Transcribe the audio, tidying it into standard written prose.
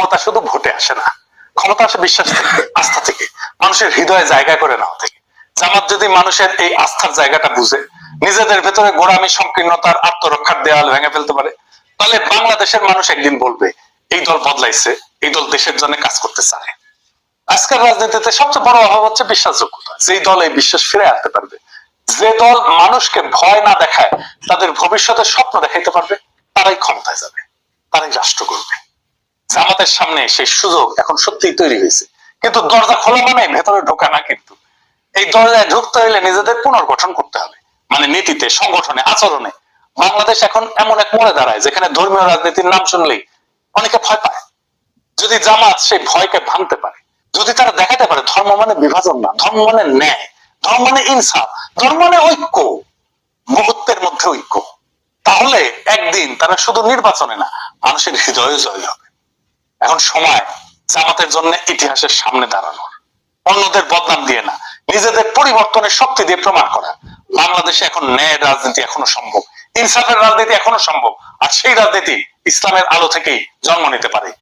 ক্ষমতা শুধু ভোটে আসে না, ক্ষমতা আসে বিশ্বাস থেকে, আস্থা থেকে, মানুষের হৃদয়ে জায়গা করে নেওয়া থেকে। জামাত যদি মানুষের এই আস্থার জায়গাটা বুঝে নিজেদের ভেতরে গোড়ামি সংকীর্ণতার আত্মরক্ষার দেওয়াল ভেঙে ফেলতে পারে, তাহলে বাংলাদেশের মানুষ একদিন বলবে এই দল বদলাইছে, এই দল দেশের জন্য কাজ করতে চায়। আজকের রাজনীতিতে সবচেয়ে বড় অভাব হচ্ছে বিশ্বাসযোগ্যতা। যেই দল এই বিশ্বাস ফিরে আনতে পারবে, যে দল মানুষকে ভয় না দেখায় তাদের ভবিষ্যতের স্বপ্ন দেখাইতে পারবে, তারাই ক্ষমতায় যাবে, তারাই রাষ্ট্র করবে। জামাতের সামনে সেই সুযোগ এখন সত্যিই তৈরি হয়েছে, কিন্তু দরজা খোলা মানে ভেতরে ঢোকা না। কিন্তু এই দরজায় ঢুকতে হলে নিজেদের পুনর্গঠন করতে হবে, মানে নীতিতে, সংগঠনে, আচরণে। বাংলাদেশ এখন এমন এক মোড়ে দাঁড়ায় যেখানে ধর্মীয় রাজনীতির নাম শুনলেই অনেকে ভয় পায়। যদি জামাত সেই ভয়কে ভাঙতে পারে, যদি তারা দেখাতে পারে ধর্ম মানে বিভাজন না, ধর্ম মানে ন্যায়, ধর্ম মানে ইনসাফ, ধর্ম মানে ঐক্য, মুহূর্তের মধ্যে ঐক্য, তাহলে একদিন তারা শুধু নির্বাচনে না, মানুষের হৃদয়ে জয় হবে। এখন সময় জামাতের জন্য ইতিহাসের সামনে দাঁড়ানোর, অন্যদের বদনাম দিয়ে না, নিজেদের পরিবর্তনের শক্তি দিয়ে প্রমাণ করা বাংলাদেশে এখন ন্যায়ের রাজনীতি এখনো সম্ভব, ইনসাফের রাজনীতি এখনো সম্ভব, আর সেই রাজনীতি ইসলামের আলো থেকেই জন্ম নিতে পারে।